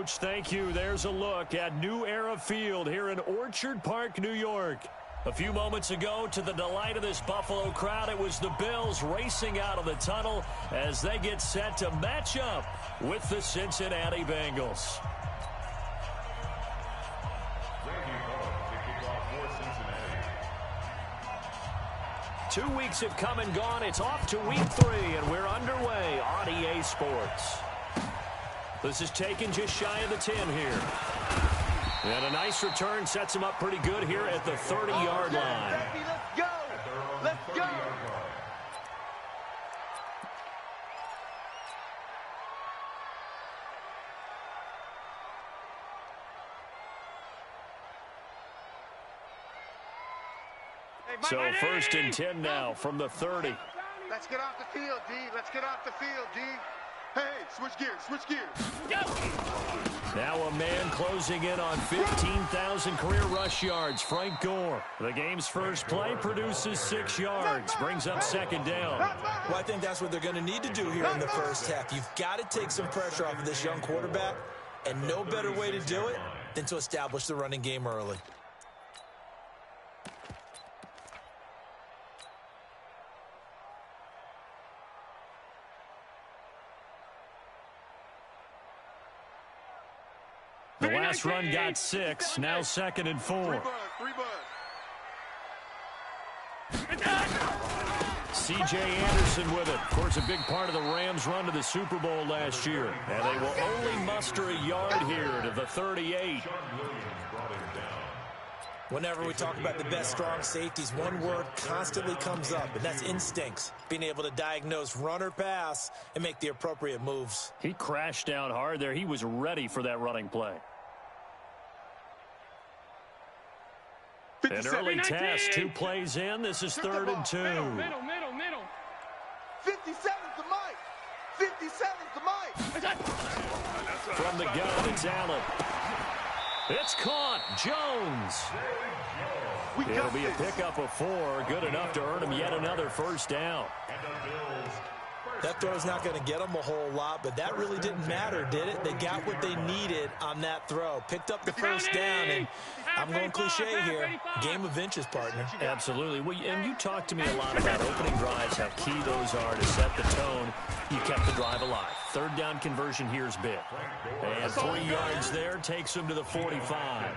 Coach. Thank you. There's a look at New Era Field here in Orchard Park, New York. A few moments ago, to the delight of this Buffalo crowd, it was the Bills racing out of the tunnel as they get set to match up with the Cincinnati Bengals. 2 weeks have come and gone. It's off to week 3, and we're underway on EA Sports. This is taken just shy of the 10 here. And a nice return sets him up pretty good here at the 30-yard line. Let's go! Let's go! So 1st and 10 now from the 30. Let's get off the field, D. Let's get off the field, D. Hey, switch gears, switch gears. Now a man closing in on 15,000 career rush yards, Frank Gore. The game's first play produces 6 yards, brings up 2nd down. Well, I think that's what they're going to need to do here in the first half. You've got to take some pressure off of this young quarterback, and no better way to do it than to establish the running game early. The last run got 6, now 2nd and 4. C.J. Anderson with it. Of course, a big part of the Rams' run to the Super Bowl last year. And they will only muster a yard here to the 38. Whenever we talk about the best strong safeties, one word constantly comes up, and that's instincts. Being able to diagnose run or pass and make the appropriate moves. He crashed down hard there. He was ready for that running play. An early test, 2 plays in. This is 3rd and 2. Middle. 57's the mic. 57's the mic. From the gun, it's Allen. It's caught. Jones. It'll be a pickup of 4. Good enough to earn him yet another 1st down. That throw's not going to get them a whole lot, but that really didn't matter, did it? They got what they needed on that throw. Picked up the 1st down, and I'm going cliche here. Game of inches, partner. Absolutely. Well, and you talked to me a lot about opening drives, how key those are to set the tone. You kept the drive alive. 3rd down conversion here is big. And 3 yards there takes him to the 45.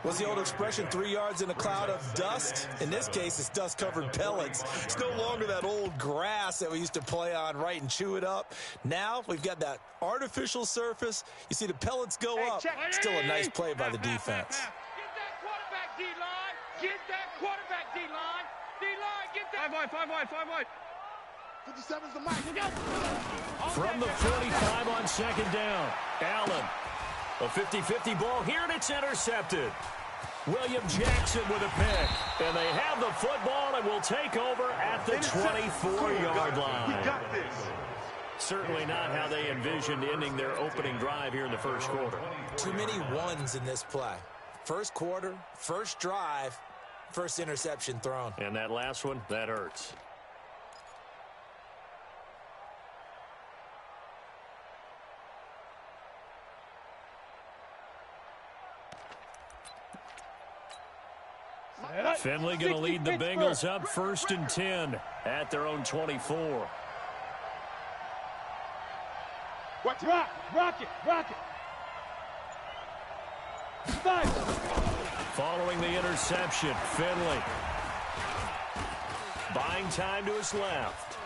What's the old expression, 3 yards in a cloud of dust? In this case, it's dust-covered pellets. It's no longer that old grass that we used to play on, right, and chew it up. Now we've got that artificial surface. You see the pellets go up. Still a nice play by the defense. Get that quarterback, D-line. Get that quarterback, D-line. D-line, get that. 5 wide. 57's the mic. From the 45 on 2nd down, Allen. A 50-50 ball here, and it's intercepted. William Jackson with a pick. And they have the football and will take over at the 24-yard line. We got this. Certainly not how they envisioned ending their opening drive here in the 1st quarter. Too many ones in this play. 1st quarter, 1st drive, 1st interception thrown. And that last one, that hurts. Finley going to lead the Bengals up 1st and 10 at their own 24. Watch it. Rock it. Following the interception, Finley buying time to his left.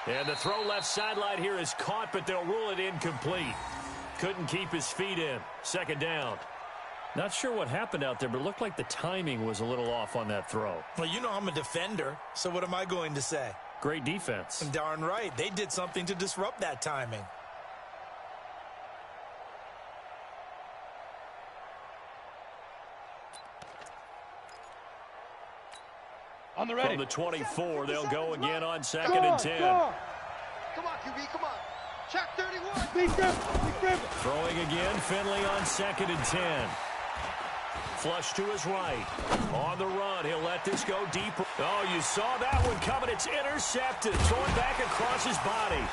And the throw left sideline here is caught, but they'll rule it incomplete. Couldn't keep his feet in. 2nd down. Not sure what happened out there, but it looked like the timing was a little off on that throw. Well, you know I'm a defender, so what am I going to say? Great defense. Darn right. They did something to disrupt that timing. On the ready. From the 24, they'll go again on 2nd and 10. Come on, QB, come on. Check 31. Throwing again, Finley on 2nd and 10. Flush to his right. On the run, he'll let this go deeper. Oh, you saw that one coming. It's intercepted. Thrown back across his body.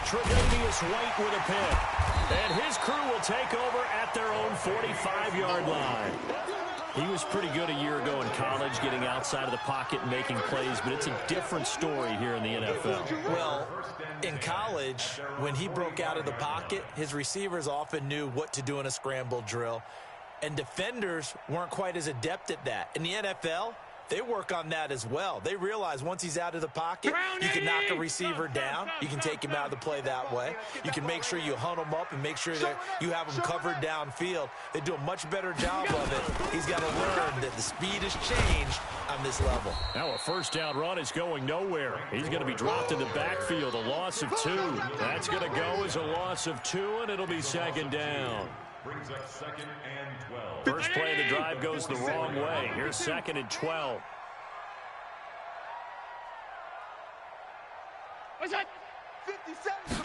Tre'Davious White with a pick. And his crew will take over at their own 45-yard line. He was pretty good a year ago in college, getting outside of the pocket and making plays, but it's a different story here in the NFL. Well, in college, when he broke out of the pocket, his receivers often knew what to do in a scramble drill, and defenders weren't quite as adept at that. In the NFL, they work on that as well. They realize once he's out of the pocket, you can knock a receiver down. You can take him out of the play that way. You can make sure you hunt him up and make sure that you have him covered downfield. They do a much better job of it. He's got to learn that the speed has changed on this level. Now a first down run is going nowhere. He's going to be dropped in the backfield, a loss of 2. That's going to go as a loss of 2, and it'll be second down. Brings up 2nd and 12. First play of the drive goes the wrong way. Here's 2nd and 12. What's that? 57.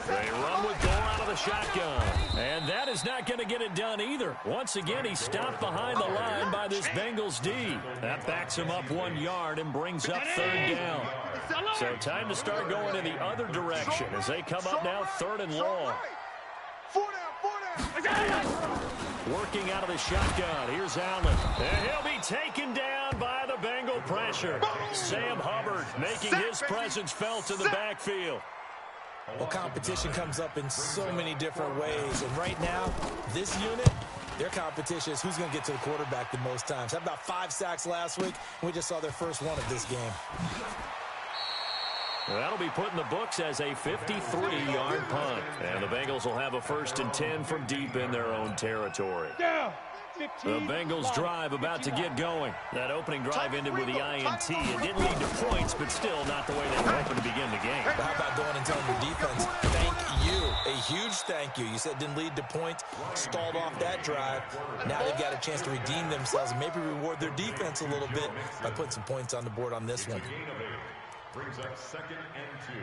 They run with Gore out of the shotgun. And that is not going to get it done either. Once again, he's stopped behind the line by this Bengals D. That backs him up 1 yard and brings up 3rd down. So time to start going in the other direction as they come up now 3rd and long. 4 down. Working out of the shotgun. Here's Allen. And he'll be taken down by the Bengal pressure. Sam Hubbard making his presence felt in the backfield. Well, competition comes up in so many different ways. And right now, this unit, their competition is who's going to get to the quarterback the most times. Had about 5 sacks last week. We just saw their first one of this game. That'll be put in the books as a 53-yard punt. And the Bengals will have a 1st and 10 from deep in their own territory. The Bengals drive about to get going. That opening drive ended with the INT. It didn't lead to points, but still not the way they were hoping to begin the game. But how about going and telling your defense, thank you, a huge thank you. You said it didn't lead to points, stalled off that drive. Now they've got a chance to redeem themselves and maybe reward their defense a little bit by putting some points on the board on this one. Brings up 2nd and 2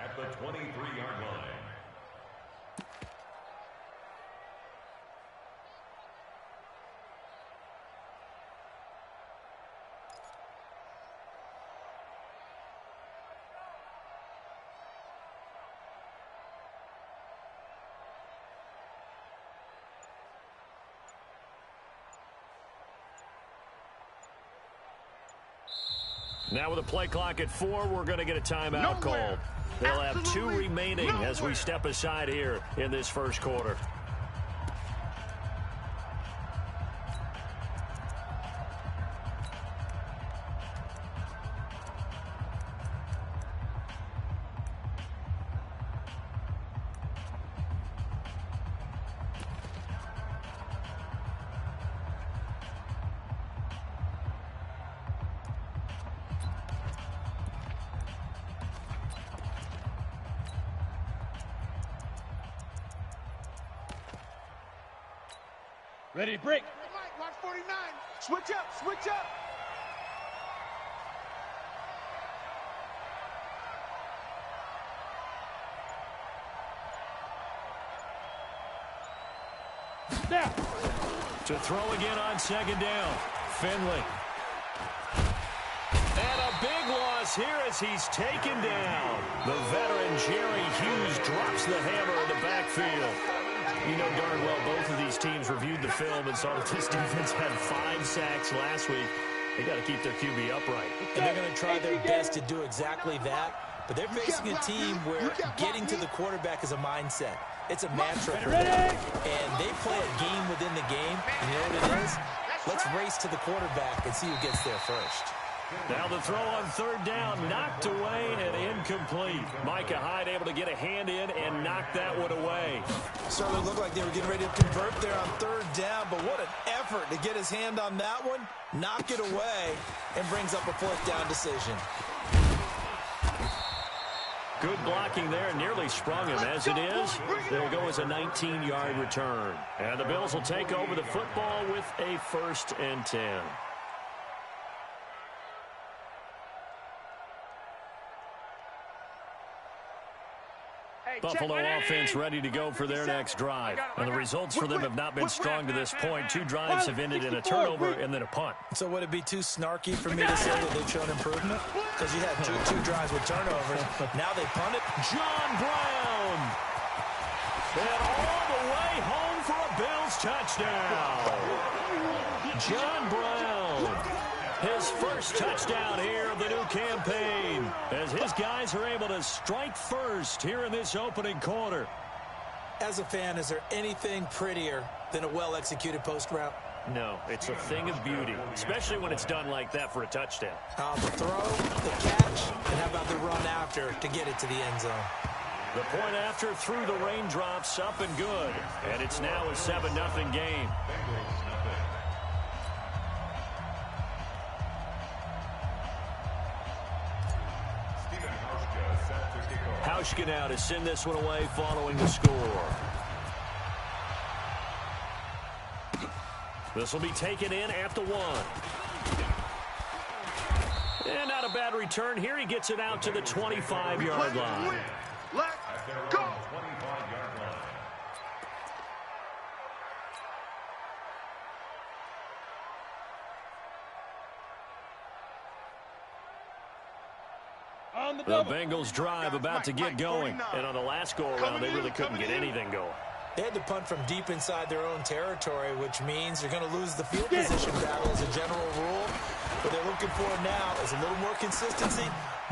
at the 23-yard line. Now with a play clock at 4, we're going to get a timeout called. They'll have 2 remaining as we step aside here in this first quarter. Ready to break. Watch 49. Switch up, switch up. Now, to throw again on 2nd down. Finley. And a big loss here as he's taken down. The veteran Jerry Hughes drops the hammer in the backfield. You know darn well both of these teams reviewed the film and saw that this defense had 5 sacks last week. They got to keep their QB upright. And they're going to try their best to do exactly that. But they're facing a team where getting to the quarterback is a mindset. It's a mantra for them. And they play a game within the game. And you know what it is? Let's race to the quarterback and see who gets there first. Now the throw on 3rd down, knocked away and incomplete. Micah Hyde able to get a hand in and knock that one away. Certainly looked like they were getting ready to convert there on 3rd down, but what an effort to get his hand on that one, knock it away, and brings up a 4th down decision. Good blocking there, nearly sprung him. As it is, they'll go as a 19-yard return. And the Bills will take over the football with a 1st and 10. Buffalo offense ready to go for their next drive. And the results for them have not been strong to this point. 2 drives have ended in a turnover and then a punt. So would it be too snarky for me to say that they've shown improvement? Because you had two drives with turnovers. Now they punt it. John Brown. And all the way home for a Bills touchdown. John Brown. His first touchdown here of the new campaign as his guys are able to strike first here in this opening quarter. As a fan, is there anything prettier than a well-executed post route? No, it's a thing of beauty, especially when it's done like that for a touchdown. The throw, the catch, and how about the run after to get it to the end zone? The point after through the raindrops, up and good. And it's now a 7-0 game. Hauschka now to send this one away following the score. This will be taken in at the 1. And not a bad return here. He gets it out to the 25-yard line. Let's go! The Bengals drive about to get going. And on the last go-around, they really couldn't get anything going. They had to punt from deep inside their own territory, which means you're going to lose the field position battle as a general rule. What they're looking for now is a little more consistency,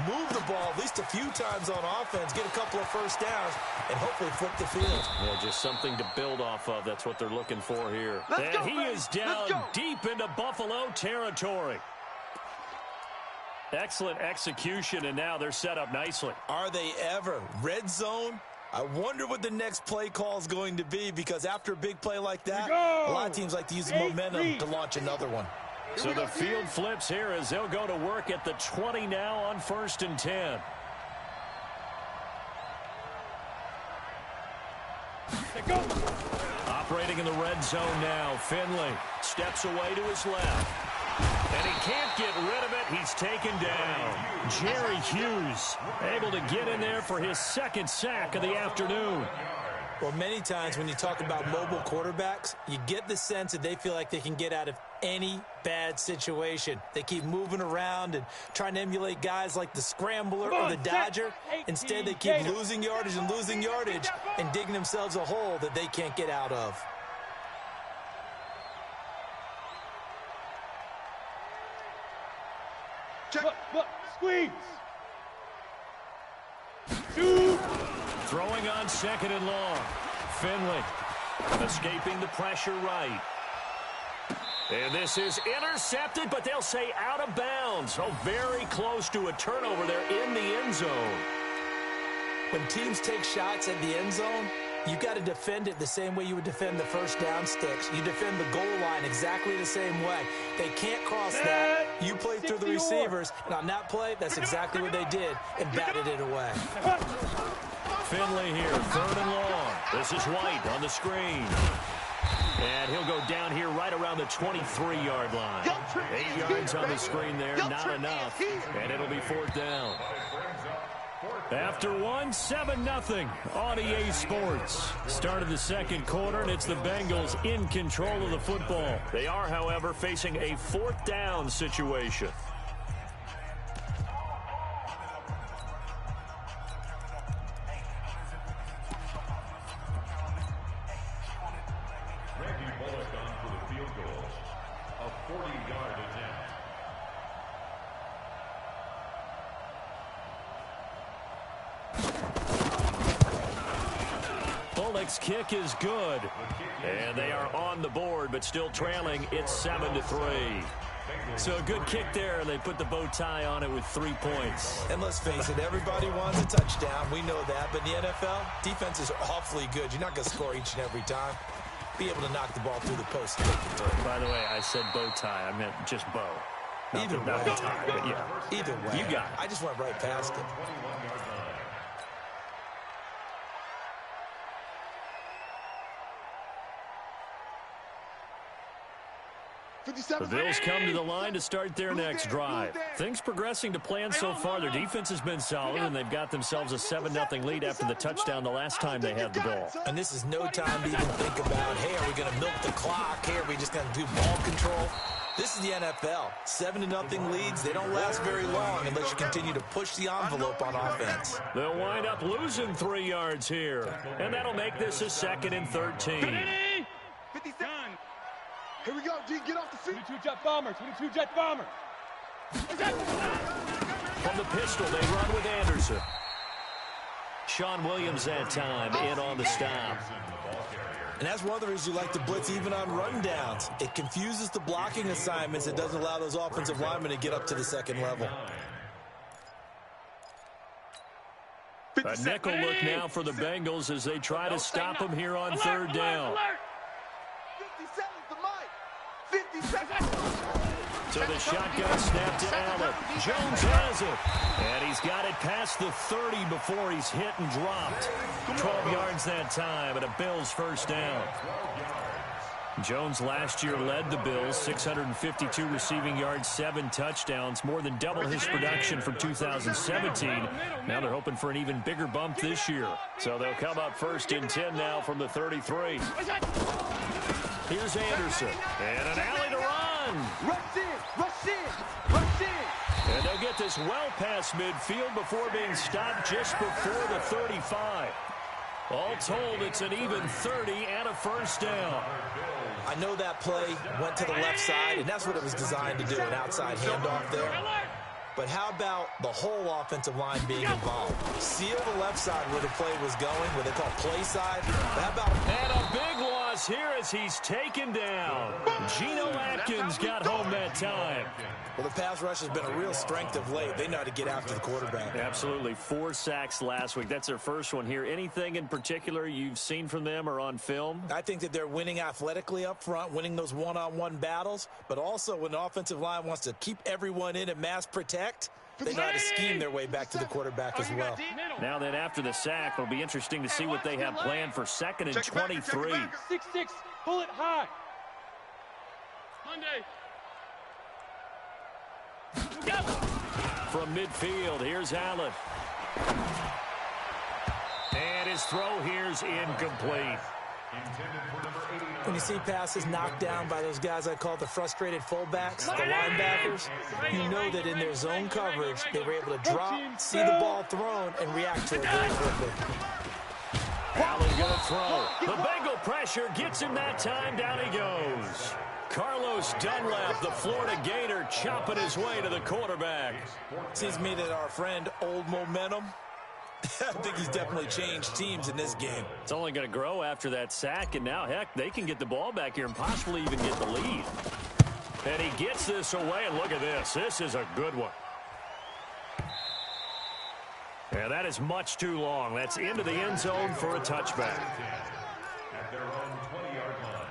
move the ball at least a few times on offense, get a couple of first downs, and hopefully flip the field. Yeah, just something to build off of. That's what they're looking for here. And he is down deep into Buffalo territory. Excellent execution, and now they're set up nicely. Are they ever? Red zone? I wonder what the next play call is going to be, because after a big play like that, a lot of teams like to use the momentum to launch another one. So the field flips here as they'll go to work at the 20 now on 1st and 10. Operating in the red zone now. Finley steps away to his left. And he can't get rid of it. He's taken down. Jerry Hughes able to get in there for his second sack of the afternoon. Well, many times when you talk about mobile quarterbacks, you get the sense that they feel like they can get out of any bad situation. They keep moving around and trying to emulate guys like the Scrambler or the Dodger. Instead, they keep losing yardage and digging themselves a hole that they can't get out of. Check, squeeze. Shoot. Throwing on 2nd and long. Finley escaping the pressure right. And this is intercepted, but they'll say out of bounds. Oh, very close to a turnover there in the end zone. When teams take shots at the end zone, you've got to defend it the same way you would defend the first down sticks. You defend the goal line exactly the same way. They can't cross that. You play through the receivers, and on that play, that's exactly what they did and batted it away. Finley here, 3rd and long. This is White on the screen. And he'll go down here right around the 23-yard line. 8 yards on the screen there, not enough. And it'll be 4th down. After 7-0 on EA Sports. Start of the second quarter, and it's the Bengals in control of the football. They are, however, facing a 4th down situation. Kick is good, and they are on the board, but still trailing. It's 7-3. So a good kick there, and they put the bow tie on it with 3 points. And let's face it, everybody wants a touchdown. We know that, but in the NFL, defenses are awfully good. You're not going to score each and every time. Be able to knock the ball through the post. By the way, I said bow tie. I meant just bow. Either way. Not the tie, but yeah. Either way. You got it. I just went right past it. The Bills come to the line to start their next drive. Things progressing to plan so far. Their defense has been solid, and they've got themselves a 7-0 lead after the touchdown the last time they had the ball. And this is no time to even think about, hey, are we going to milk the clock? Hey, are we just going to do ball control? This is the NFL. 7-0 leads, they don't last very long unless you continue to push the envelope on offense. They'll wind up losing 3 yards here, and that'll make this a 2nd and 13. 57. Here we go, G, get off the feet. 22 jet bomber, 22 jet bomber. From the pistol, they run with Anderson. Sean Williams that time in on the stop. And that's one of the reasons you like to blitz even on rundowns. It confuses the blocking assignments. It doesn't allow those offensive linemen to get up to the second level. A nickel look now for the Bengals as they try to stop him here on 3rd down. 50 seconds. So the shotgun snap to Allen. Jones has it. And he's got it past the 30 before he's hit and dropped. 12 yards that time and a Bills first down. Jones last year led the Bills, 652 receiving yards, 7 touchdowns, more than double his production from 2017. Now they're hoping for an even bigger bump this year. So they'll come up 1st and 10 now from the 33. Here's Anderson, and an alley to run. Rush in, rush in, rush in. And they'll get this well past midfield before being stopped just before the 35. All told, it's an even 30 and a first down. I know that play went to the left side, and that's what it was designed to do, an outside handoff there. But how about the whole offensive line being involved? Seal the left side where the play was going, what they call play side. But how about... And a big loss here as he's taken down. Geno Atkins got home that time. Well, the pass rush has been a real strength of late. They know how to get after the quarterback. Absolutely. 4 sacks last week. That's their first one here. Anything in particular you've seen from them or on film? I think that they're winning athletically up front, winning those one-on-one battles, but also when the offensive line wants to keep everyone in and mass protect, they know how to scheme their way back to the quarterback as well. Now then, after the sack, it'll be interesting to see what they have planned for 2nd and 23. 6-6, pull it high. Monday. From midfield, here's Allen. And his throw here's incomplete. When you see passes knocked down by those guys I call the frustrated fullbacks, the linebackers, you know that in their zone coverage, they were able to drop, see the ball thrown, and react to it very quickly. Allen gonna throw. The Bengal pressure gets him that time. Down he goes. Carlos Dunlap, the Florida Gator, chopping his way to the quarterback. Seems to me that our friend Old Momentum, I think he's definitely changed teams in this game. It's only going to grow after that sack, and now, heck, they can get the ball back here and possibly even get the lead. And he gets this away, and look at this. This is a good one. And that is much too long. That's into the end zone for a touchback. At their own 20-yard line.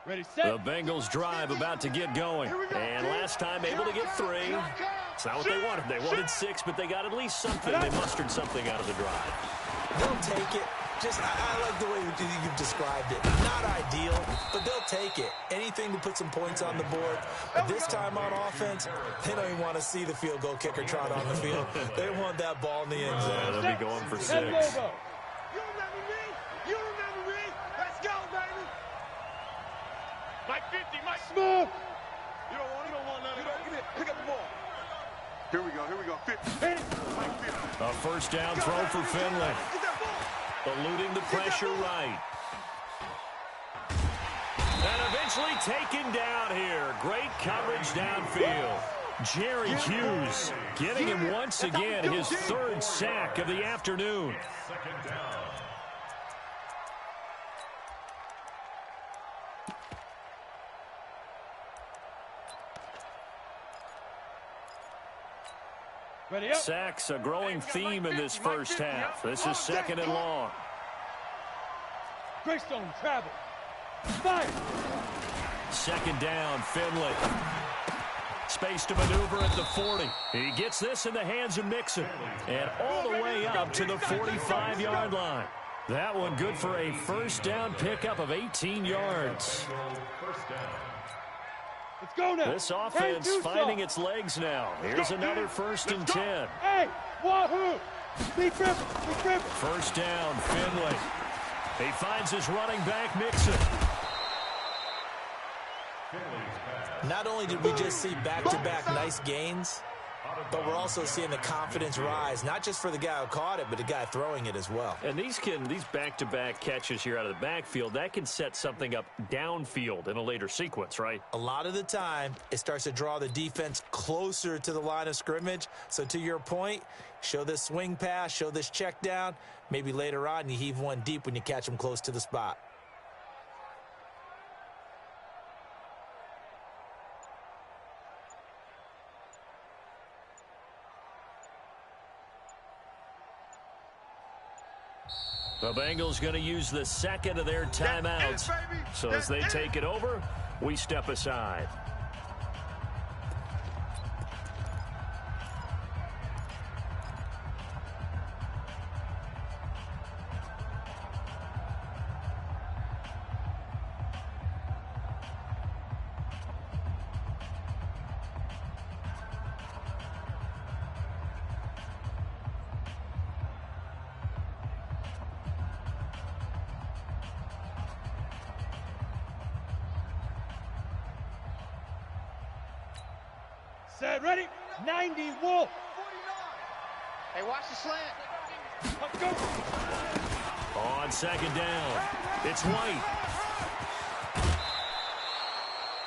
Ready, set. The Bengals drive about to get going. And last time able to get 3. It's not what they wanted. They wanted 6, but they got at least something. They mustered something out of the drive. They'll take it. Just, I like the way you've described it. Not ideal, but they'll take it. Anything to put some points on the board. But this time on offense, they don't even want to see the field goal kicker trot on the field. They want that ball in the end zone. They'll be going for 6. You remember me? You remember me? Let's go, baby. Mike 50, Mike Smooth. You don't want it? You don't want none of it. Give me it. Pick up the ball. Here we go. 50. Hit it. Mike 50. A first down throw for Finley. Get that ball. Eluding the pressure right. And eventually taken down here. Great coverage downfield. Jerry Hughes getting him once again his 3rd sack of the afternoon. 2nd down. Ready up. Sacks, a growing theme in this first half. This is 2nd and long. Greystone travel. Fire. 2nd down, Finley. Space to maneuver at the 40. He gets this in the hands of Mixon. And all the way up to the 45-yard line. That one good for a first down pickup of 18 yards. First down. Let's go now. This offense finding its legs now. Here's another 1st and 10. Hey, wahoo! Be careful, be careful. First down, Finley. He finds his running back, Mixon. Not only did we just see back-to-back nice gains, but we're also seeing the confidence rise, not just for the guy who caught it, but the guy throwing it as well. And these back-to-back catches here out of the backfield, that can set something up downfield in a later sequence, right? A lot of the time, it starts to draw the defense closer to the line of scrimmage. So to your point, show this swing pass, show this check down. Maybe later on you heave one deep when you catch them close to the spot. The Bengals going to use the second of their timeouts. So as they take it over, we step aside. Set, ready? 90, Wolf. Hey, watch the slant. Let's go. On second down, it's White.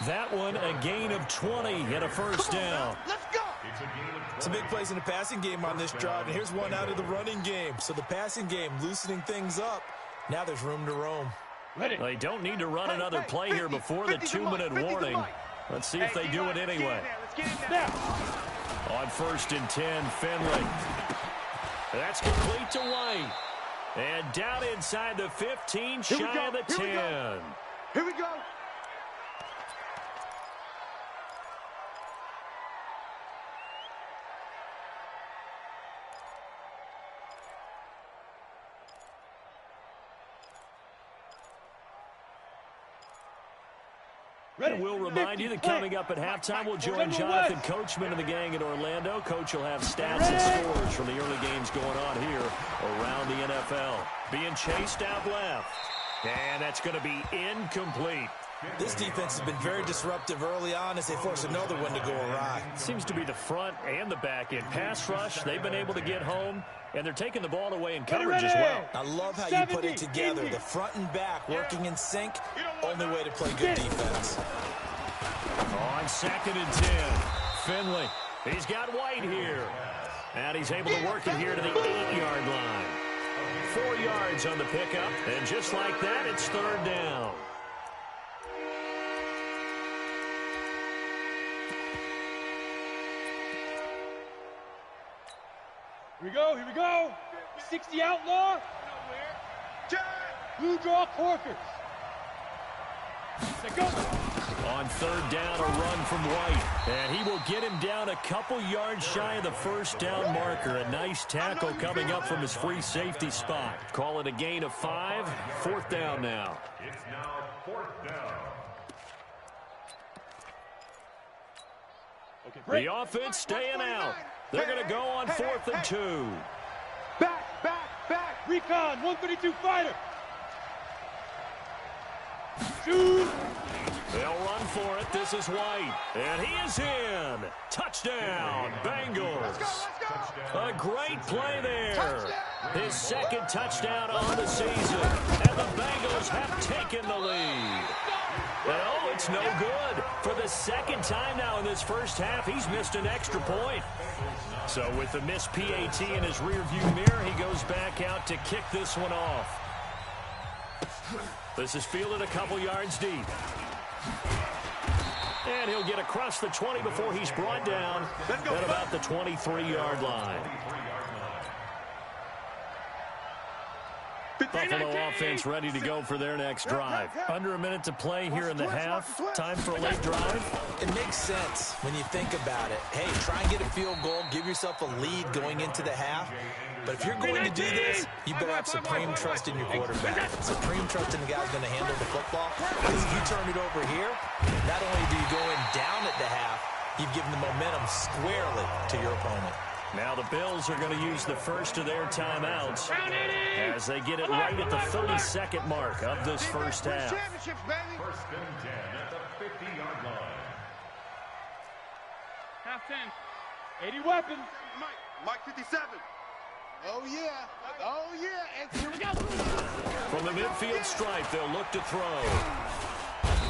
That one a gain of 20 and a first down. Let's go. Some big plays in the passing game on this drive, and here's one out of the running game. So the passing game loosening things up. Now there's room to roam. Ready. They don't need to run another play here before the 2-minute warning. Let's see if they do it anyway. Now. On 1st and 10, Finley. That's complete to White. And down inside the 15, shy of the 10. Here we go. And we'll remind you that coming up at halftime, we'll join Jonathan Coachman and the gang in Orlando. Coach will have stats and scores from the early games going on here around the NFL. Being chased out left. And that's going to be incomplete. This defense has been very disruptive early on as they force another one to go awry. Seems to be the front and the back end. Pass rush, they've been able to get home, and they're taking the ball away in coverage as well. I love how you put it together. The front and back working in sync. Only way to play good defense. On 2nd and 10, Finley. He's got White here. And he's able to work it here to the 8-yard line. 4 yards on the pickup, and just like that, it's 3rd down. Here we go, here we go. 60 outlaw. Blue draw Corkers. Let's go. On 3rd down, a run from White. And he will get him down a couple yards shy of the 1st down marker. A nice tackle coming up from his free safety spot. Call it a gain of 5. 4th down now. It's now 4th down. Okay, The offense staying out. They're going to go on 4th and 2. Back, back, back. Recon, 132 fighter. Shoot. They'll run for it. This is White. And he is in. Touchdown, Bengals. A great play there. His 2nd touchdown on the season. And the Bengals have taken the lead. Well, it's no good. For the 2nd time now in this first half, he's missed an extra point. So with the missed PAT in his rearview mirror, he goes back out to kick this one off. This is fielded a couple yards deep. And he'll get across the 20 before he's brought down at about the 23-yard line. Buffalo offense ready to go for their next drive. Under a minute to play here in the half. Time for a late drive. It makes sense when you think about it. Hey, try and get a field goal. Give yourself a lead going into the half. But if you're going to do this, you better have supreme trust in your quarterback. Supreme trust in the guy who's going to handle the football. Because if you turn it over here, not only do you go in down at the half, you've given the momentum squarely to your opponent. Now the Bills are going to use the first of their timeouts as they get it right at the 32nd mark of this first half. First and 10 at the 50-yard line. Half 10. 80 weapons. Mike 57. Oh, yeah. Oh, yeah. And here we go. From the midfield stripe, they'll look to throw.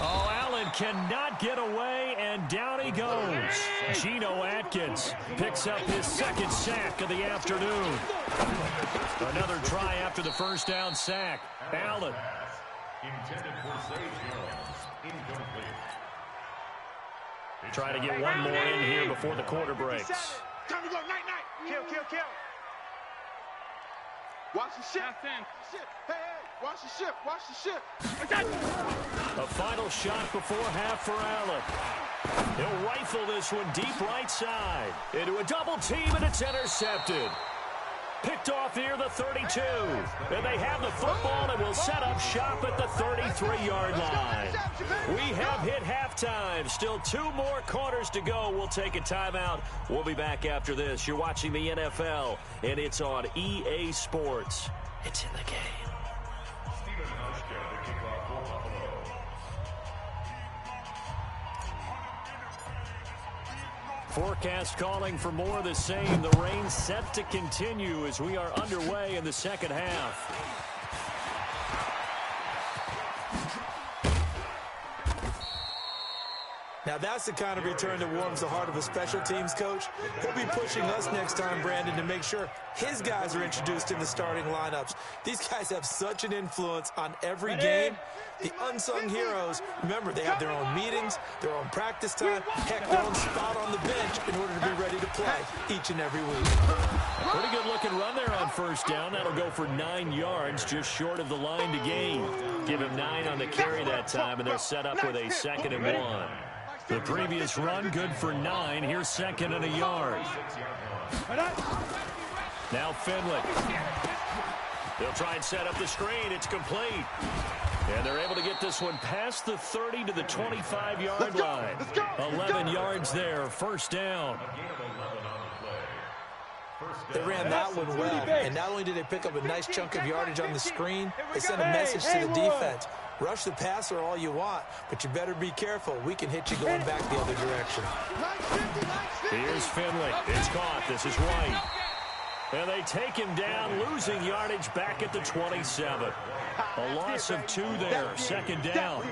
Oh, Allen cannot get away, and down he goes. Geno Atkins picks up his second sack of the afternoon. Another try after the first down sack. Allen. Intended for Zay Jones. Incomplete. Try to get one more in here before the quarter breaks. Time to go. Night. Kill. Watch the ship. Hey, watch the ship. A final shot before half for Allen. He'll rifle this one deep right side. Into a double team, and it's intercepted. Picked off near the 32. And they have the football and will set up shop at the 33-yard line. We have hit halftime. Still 2 more quarters to go. We'll take a timeout. We'll be back after this. You're watching the NFL, and it's on EA Sports. It's in the game. Forecast calling for more of the same. The rain set to continue as we are underway in the second half. Now, that's the kind of return that warms the heart of a special teams coach. He'll be pushing us next time, Brandon, to make sure his guys are introduced in the starting lineups. These guys have such an influence on every game. The unsung heroes, remember, they have their own meetings, their own practice time, heck, their own spot on the bench in order to be ready to play each and every week. Pretty good looking run there on first down. That'll go for 9 yards, just short of the line to gain. Give him 9 on the carry that time, and they're set up with a 2nd and 1. The previous run, good for 9. Here's 2nd and a yard. Now Finley. They'll try and set up the screen. It's complete. And they're able to get this one past the 30 to the 25-yard line. 11 yards there, first down. They ran that one well, and not only did they pick up a nice chunk of yardage on the screen, they sent a message to the defense. Rush the passer all you want, but you better be careful. We can hit you going back the other direction. Here's Finley. It's caught. This is White. And they take him down, losing yardage back at the 27. A loss of 2 there, 2nd down.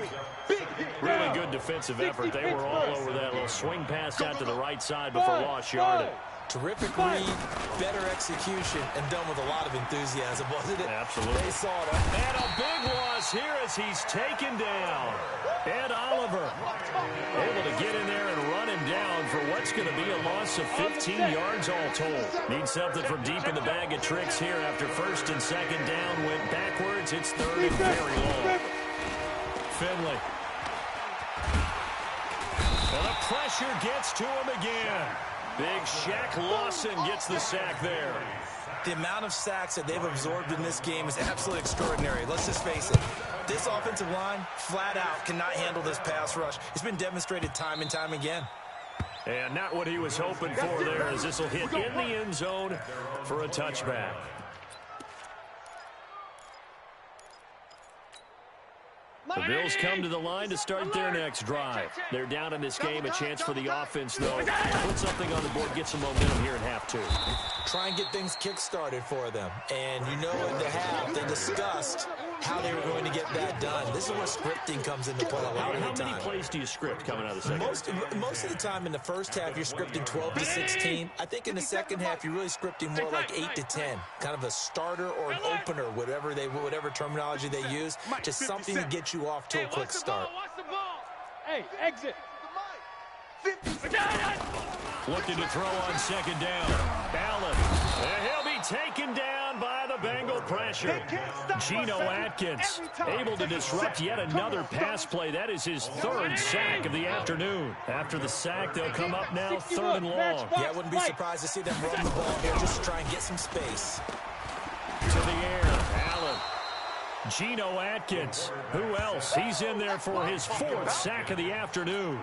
Really good defensive effort. They were all over that little swing pass out to the right side before lost yardage. Terrific read, better execution, and done with a lot of enthusiasm, wasn't it? Absolutely. They saw it. And a big loss here as he's taken down. Ed Oliver able to get in there and run him down for what's going to be a loss of 15 yards all told. Need something from deep in the bag of tricks here after 1st and 2nd down. Went backwards. It's 3rd and very long. Finley. And the pressure gets to him again. Big Shaq Lawson gets the sack there. The amount of sacks that they've absorbed in this game is absolutely extraordinary. Let's just face it. This offensive line, flat out, cannot handle this pass rush. It's been demonstrated time and time again. And not what he was hoping for there, as this will hit in the end zone for a touchback. The Bills come to the line to start their next drive. They're down in this game. A chance for the offense, though, to put something on the board, get some momentum here in half 2. Try and get things kick-started for them. And you know in the half, they discussed how they were going to get that done. This is where scripting comes into play a lot of the time. How many plays do you script coming out of the second? Most of the time in the first half, you're scripting 12 to 16. I think in the second half, you're really scripting more like 8 to 10. Kind of a starter or an opener, whatever terminology they use. Just something to get you off to a quick start. Hey, exit. Looking to throw on 2nd down. Allen. And he'll be taken down by the Bengal pressure. Geno Atkins able to disrupt yet another pass play. That is his third sack of the afternoon. After the sack, they'll come up now 3rd and long. Yeah, I wouldn't be surprised to see them run the ball here just to try and get some space. To the air, Allen. Geno Atkins. Who else? He's in there for his 4th sack of the afternoon.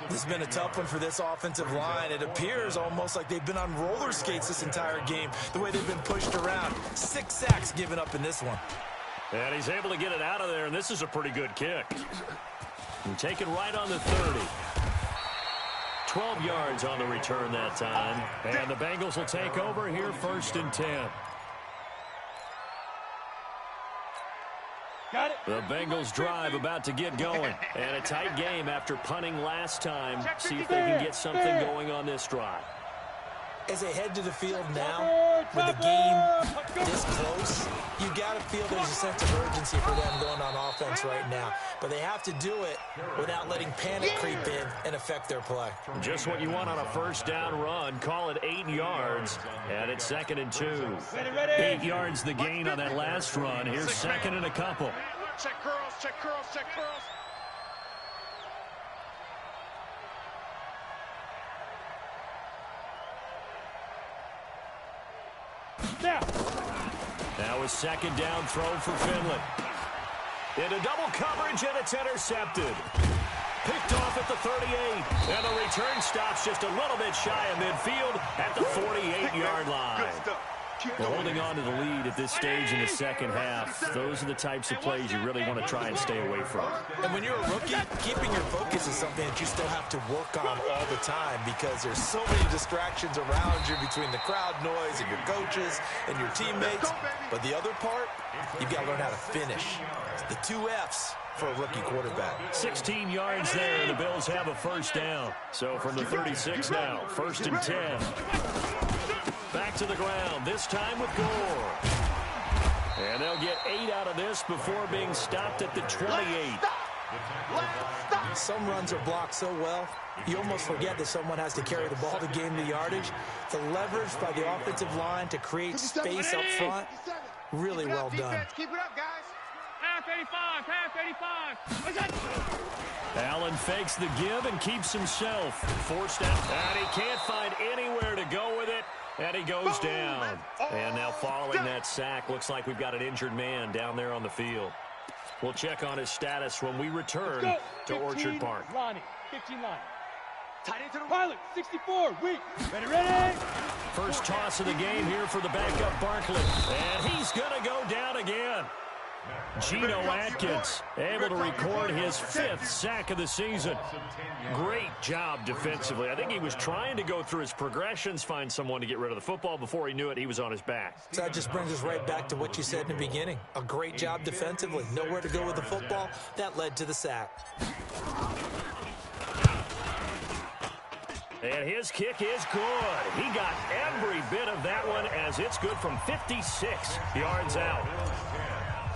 This has been a tough one for this offensive line. It appears almost like they've been on roller skates this entire game, the way they've been pushed around. 6 sacks given up in this one. And he's able to get it out of there, and this is a pretty good kick. And take it right on the 30. 12 yards on the return that time. And the Bengals will take over here 1st and 10. Got it. The Bengals drive about to get going. And a tight game after punting last time. See if they can get something going on this drive. As they head to the field now, with the game this close, you got to feel there's a sense of urgency for them going on offense right now. But they have to do it without letting panic creep in and affect their play. Just what you want on a 1st down run. Call it 8 yards. And it's 2nd and 2. 8 yards the gain on that last run. Here's 2nd and a couple. Check curls, check curls, check curls. Now a 2nd down throw for Finley. Into double coverage, and it's intercepted. Picked off at the 38. And the return stops just a little bit shy of midfield at the 48-yard line. Well, holding on to the lead at this stage in the second half, those are the types of plays you really want to try and stay away from. And when you're a rookie, keeping your focus is something that you still have to work on all the time because there's so many distractions around you between the crowd noise and your coaches and your teammates. But the other part, you've got to learn how to finish. The 2 F's for a rookie quarterback. 16 yards there, and the Bills have a 1st down. So from the 36 now, 1st and 10. Back to the ground, this time with Gore. And they'll get 8 out of this before being stopped at the 28. Some runs are blocked so well, you almost forget that someone has to carry the ball to gain the yardage. The leverage by the offensive line to create space up front, really well done. Keep it up, guys. Half 85, half 85. Allen fakes the give and keeps himself. Forced out, and he can't find anywhere to go with it. And he goes down. And now following that sack, looks like we've got an injured man down there on the field. We'll check on his status when we return to Orchard Park. Lonnie, 15 line. Tight into the pilot, 64, weak. Ready. First toss of the game here for the backup Barkley. And he's going to go down again. Geno Atkins able to record his 5th sack of the season. Great job defensively. I think he was trying to go through his progressions, find someone to get rid of the football. Before he knew it, he was on his back. So that just brings us right back to what you said in the beginning. A great job defensively. Nowhere to go with the football. That led to the sack. And his kick is good. He got every bit of that one as it's good from 56 yards out.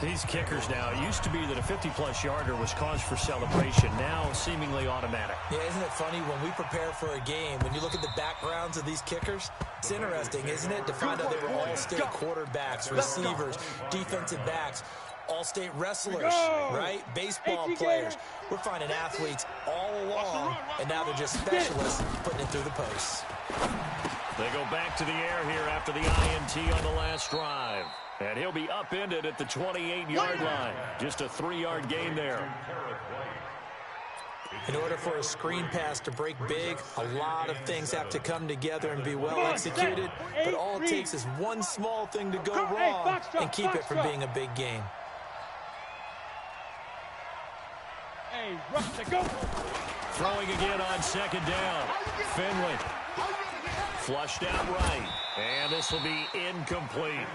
These kickers now, it used to be that a 50-plus yarder was cause for celebration. Now, seemingly automatic. Yeah, isn't it funny when we prepare for a game, when you look at the backgrounds of these kickers, it's interesting, isn't it, to find out they were all-state quarterbacks, receivers, defensive backs, all-state wrestlers, right? Baseball players. We're finding athletes all along, and now they're just specialists putting it through the posts. They go back to the air here after the INT on the last drive. And he'll be upended at the 28-yard line. Just a 3-yard gain there. In order for a screen pass to break big, a lot of things have to come together and be well executed. But all it takes is one small thing to go wrong and keep it from being a big gain. Hey, rush to go. Throwing again on 2nd down. Finley. Flushed out right. And this will be incomplete.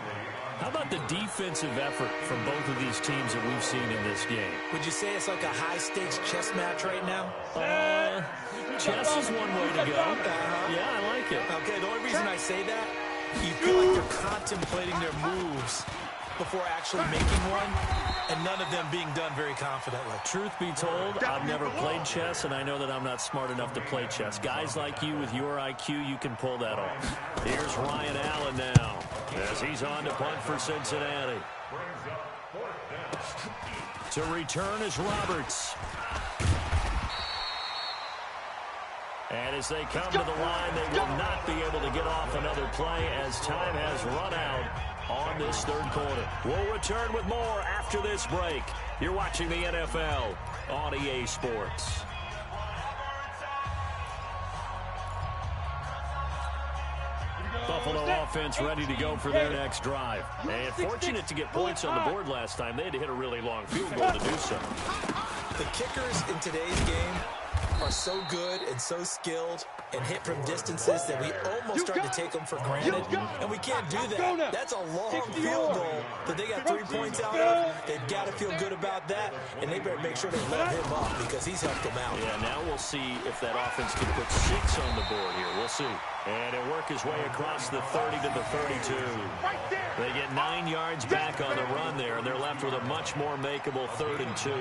How about the defensive effort from both of these teams that we've seen in this game? Would you say it's like a high-stakes chess match right now? Chess is one way to go. Yeah, I like it. Okay, the only reason I say that, you feel like they're contemplating their moves before actually making one, and none of them being done very confidently. Truth be told, I've never played chess, and I know that I'm not smart enough to play chess. Guys like you with your IQ, you can pull that off. Here's Ryan Allen now. as he's on to punt for Cincinnati. To return is Roberts. And as they come to the line, they will not be able to get off another play as time has run out on this third quarter. We'll return with more after this break. You're watching the NFL on EA Sports. Buffalo offense ready to go for their next drive. And fortunate to get points on the board last time. They had to hit a really long field goal to do so. The kickers in today's game are so good and so skilled and hit from distances that we almost start to take them for granted, and we can't do that. That's a long field goal that they got 3 points out of. They've got to feel good about that, and they better make sure they let him up because he's helped them out. Yeah, now we'll see if that offense can put 6 on the board here. We'll see. And he'll work his way across the 30 to the 32. They get 9 yards back on the run there, and they're left with a much more makeable 3rd and 2.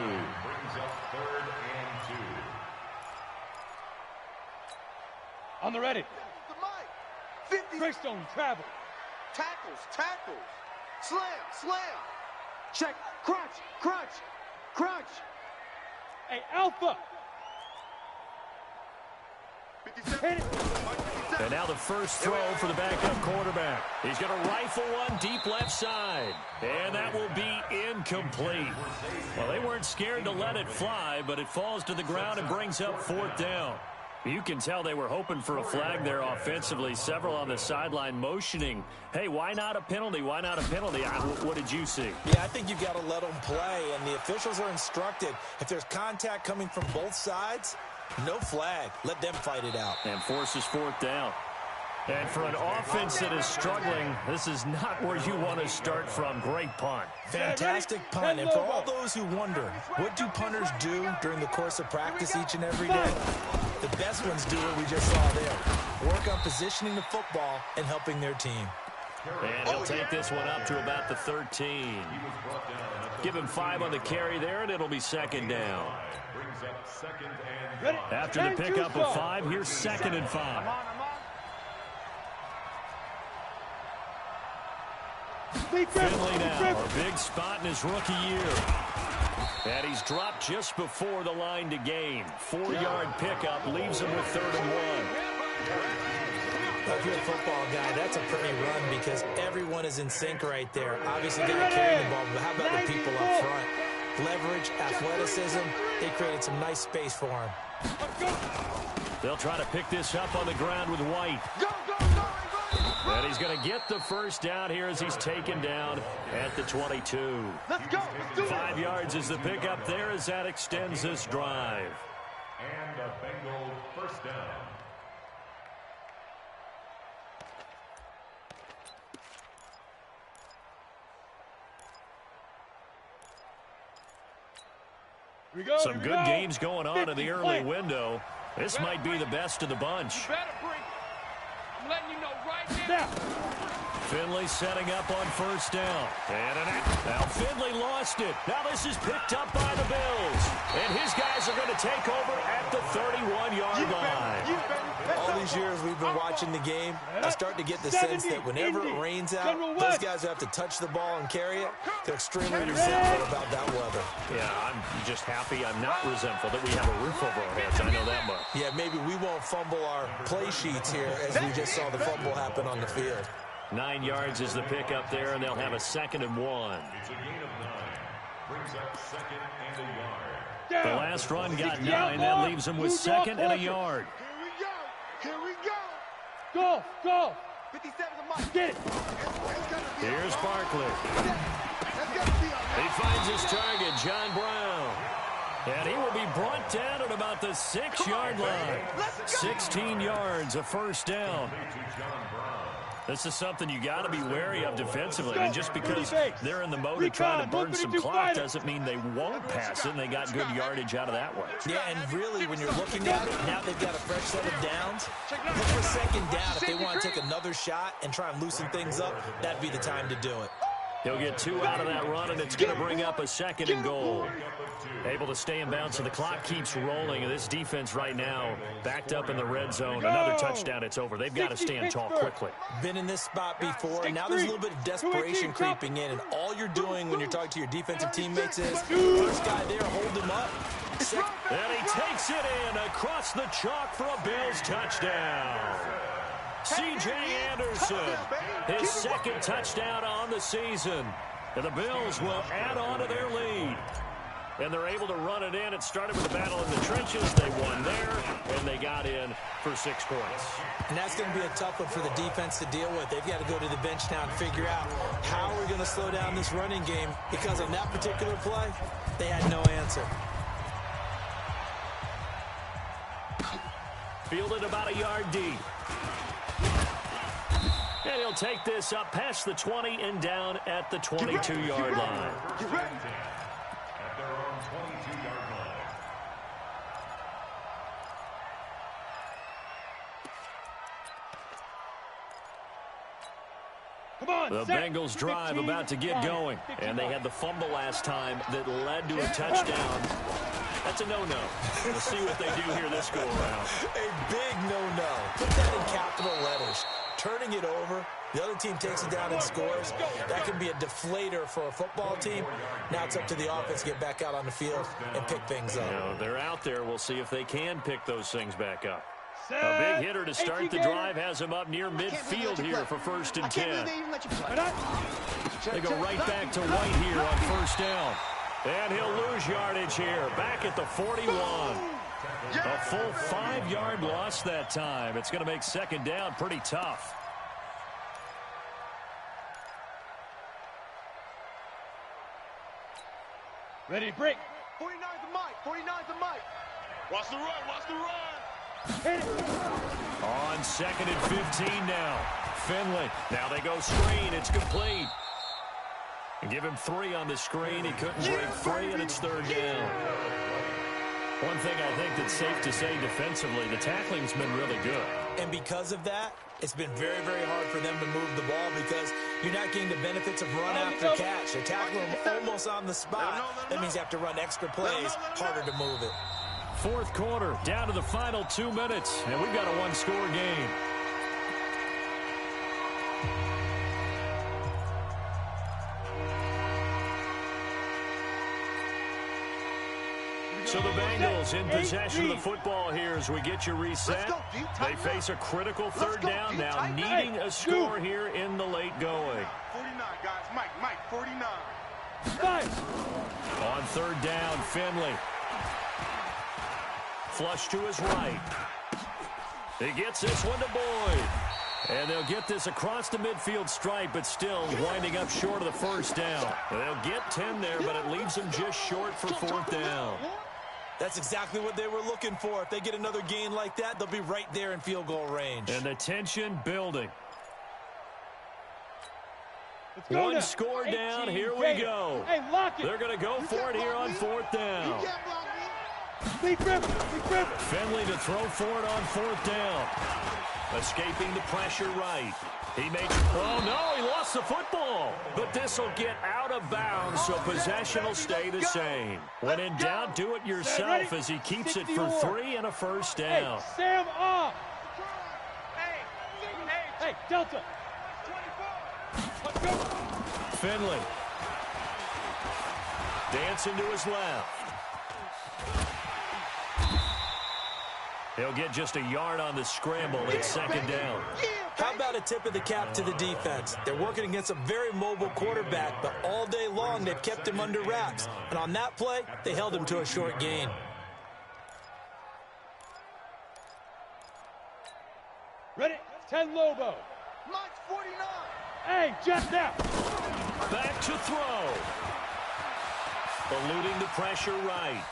On the ready. Greystone travel. Tackles. Slam. Check. Crunch. Hey, Alpha. And now the first throw for the backup quarterback. He's going to rifle one deep left side. And that will be incomplete. Well, they weren't scared to let it fly, but it falls to the ground and brings up 4th down. You can tell they were hoping for a flag there offensively. Several on the sideline motioning, hey, why not a penalty? Why not a penalty? What did you see? Yeah, I think you've got to let them play, and the officials are instructed. If there's contact coming from both sides, no flag. Let them fight it out. And forces 4th down. And for an offense that is struggling, this is not where you want to start from. Great punt. Fantastic punt. And for all those who wonder, what do punters do during the course of practice each and every day? The best ones do what we just saw there. Work on positioning the football and helping their team. And he'll take this one up to about the 13. Give him 5 on the carry there, and it'll be 2nd down. After the pickup of 5, here's 2nd and 5. Finley now, a big spot in his rookie year. And he's dropped just before the line to gain. 4-yard pickup leaves him with 3rd and 1. If you're a football guy, that's a pretty run because everyone is in sync right there. Obviously, got to carry the ball, but how about the people up front? Leverage, athleticism, they created some nice space for him. They'll try to pick this up on the ground with White. And he's going to get the first down here as he's taken down at the 22. Let's go. 5 yards is the pickup there as that extends this drive. And a Bengal first down. Some good games going on in the early window. This might be the best of the bunch. I'm letting you know right now. Finley setting up on first down. And now Finley lost it. Now this is picked up by the Bills. And his guys are going to take over at the 31-yard line. All these years we've been watching the game, I start to get the sense that whenever it rains out, those guys who have to touch the ball and carry it, they're extremely resentful about that weather. Yeah, I'm just happy I'm not resentful that we have a roof over our heads. I know that much. Yeah, maybe we won't fumble our play sheets here as we just saw the fumble happen on the field. 9 yards is the pickup there, and they'll have a 2nd and 1. It's a gain of 9. Brings up 2nd and a yard. The last run got 9. That leaves him with 2nd and a yard. Here we go. Go. 57 to Mike. Get it. Here's Barkley. He finds his target, John Brown. And he will be brought down at about the 6-yard line. 16 yards, a first down. This is something you got to be wary of defensively. And just because they're in the mode of trying to burn some clock doesn't mean they won't pass it, and they got good yardage out of that way. Yeah, and really, when you're looking at it, now they've got a fresh set of downs. Look for 2nd down. If they want to take another shot and try and loosen things up, that'd be the time to do it. He'll get 2 out of that run, and it's going to bring up a 2nd and goal. Able to stay in bounds, so the clock keeps rolling. And this defense right now backed up in the red zone. Another touchdown, it's over. They've got to stand tall quickly. Been in this spot before, and now there's a little bit of desperation creeping in. And all you're doing when you're talking to your defensive teammates is, first guy there, hold him up. And he takes it in across the chalk for a Bills touchdown. C.J. Anderson, his 2nd touchdown on the season. And the Bills will add on to their lead. And they're able to run it in. It started with the battle in the trenches. They won there, and they got in for 6 points. And that's going to be a tough one for the defense to deal with. They've got to go to the bench now and figure out how we're going to slow down this running game, because on that particular play, they had no answer. Fielded about a yard deep. And he'll take this up past the 20 and down at the 22-yard line. At their own 22-yard line. Come on, The Bengals drive about to get going. And they had the fumble last time that led to a touchdown. That's a no-no. We'll see what they do here this go-around. A big no-no. Put that in capital letters. Turning it over, the other team takes it down and scores. That can be a deflator for a football team. Now it's up to the offense to get back out on the field and pick things up. You know, they're out there. We'll see if they can pick those things back up. A big hitter to start the drive has him up near midfield here for 1st and 10. They go right back to White here on 1st down. And he'll lose yardage here, back at the 41. A full 5-yard loss that time. It's going to make 2nd down pretty tough. Ready to break. 49's the mic. 49's the mic. Watch the run. Watch the run. Hit it. On 2nd and 15 now. Finley. Now they go screen. It's complete. And give him 3 on the screen. He couldn't break free, and it's 3rd down. One thing I think that's safe to say defensively, the tackling's been really good. And because of that, it's been very, very hard for them to move the ball, because you're not getting the benefits of run after catch. They tackle them almost on the spot. That means you have to run extra plays, harder to move it. 4th quarter, down to the final 2 minutes, and we've got a 1-score game. So the Bengals in possession of the football here as we get you reset. They face a critical 3rd down now, needing a score here in the late going. 49, guys. Mike, 49. On 3rd down, Finley. Flush to his right. He gets this one to Boyd. And they'll get this across the midfield stripe, but still winding up short of the 1st down. They'll get 10 there, but it leaves them just short for 4th down. That's exactly what they were looking for. If they get another gain like that, they'll be right there in field goal range. And the tension building. One now. Score down. Here we go. Hey, lock it. They're going to go for it here on 4th down. Finley to throw for it on 4th down. Escaping the pressure right. He makes, oh no, he lost the football. But this will get out of bounds, so possession will stay the same. When in doubt, do it yourself as he keeps it for 3 and a 1st down. Hey, Sam off. Hey, Delta. Let's go. Finley. Dancing to his left. He'll get just a yard on the scramble. It's 2nd down. How about a tip of the cap to the defense? They're working against a very mobile quarterback, but all day long they've kept him under wraps. And on that play, they held him to a short gain. Ready? 10 Lobo. Mike's 49. Hey, just now. Back to throw. Eluding the pressure right.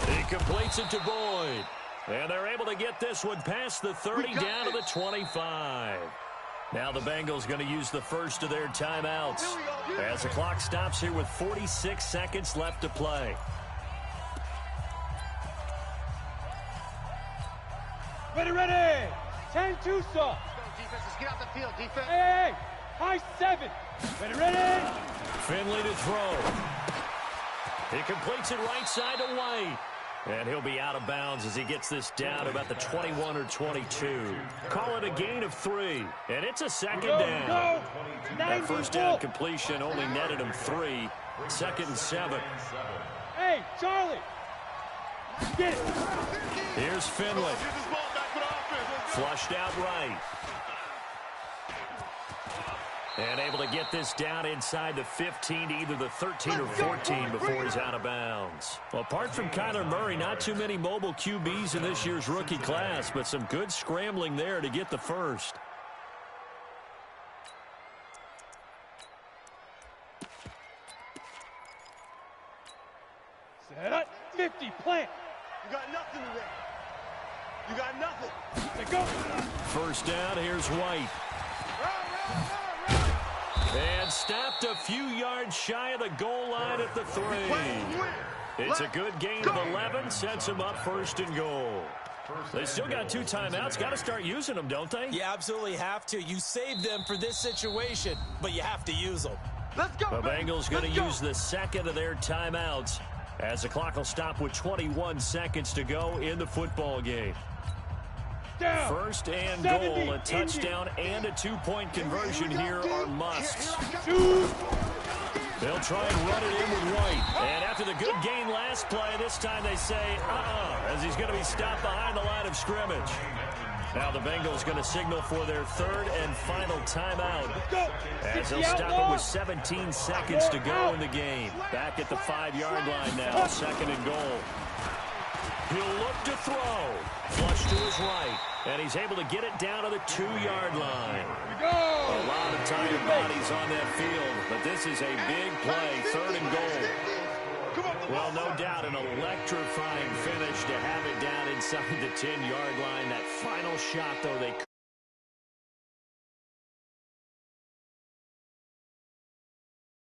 He completes it to Boyd. And they're able to get this one past the 30 down to the 25. Now the Bengals going to use the first of their timeouts as the clock stops here with 46 seconds left to play. Ready. 10 Tucson. Defense, let's get out the field, defense. Hey. High 7. Ready. Finley to throw. He completes it right side to White. And he'll be out of bounds as he gets this down about the 21 or 22. Call it a gain of 3. And it's a second down. Go. That first down completion only netted him 3. 2nd and 7. Hey, Charlie. Get it. Here's Finley. Flushed out right. And able to get this down inside the 15 to either the 13 or 14 before he's out of bounds. Well, apart from Kyler Murray, not too many mobile QBs in this year's rookie class, but some good scrambling there to get the first. Set up. 50. Plant. You got nothing today. You got nothing. Let go. First down, here's White. And stopped a few yards shy of the goal line at the 3. It's a good gain of 11, sets him up 1st and goal. They still got 2 timeouts. Got to start using them, don't they? You absolutely have to. You save them for this situation, but you have to use them. Let's go. The Bengals going to use the 2nd of their timeouts as the clock will stop with 21 seconds to go in the football game. Down. 1st and goal, a touchdown and a 2-point conversion here are musts. They'll try and run it in with White. And after the good gain last play, this time they say, as he's going to be stopped behind the line of scrimmage. Now the Bengals going to signal for their 3rd and final timeout as they'll stop it with 17 seconds to go in the game. Back at the 5-yard line now, 2nd and goal. He'll look to throw. Flush to his right. And he's able to get it down to the 2-yard line. A lot of tired bodies on that field, but this is a big play, 3rd and goal. Well, no doubt an electrifying finish to have it down inside the 10-yard line. That final shot, though, they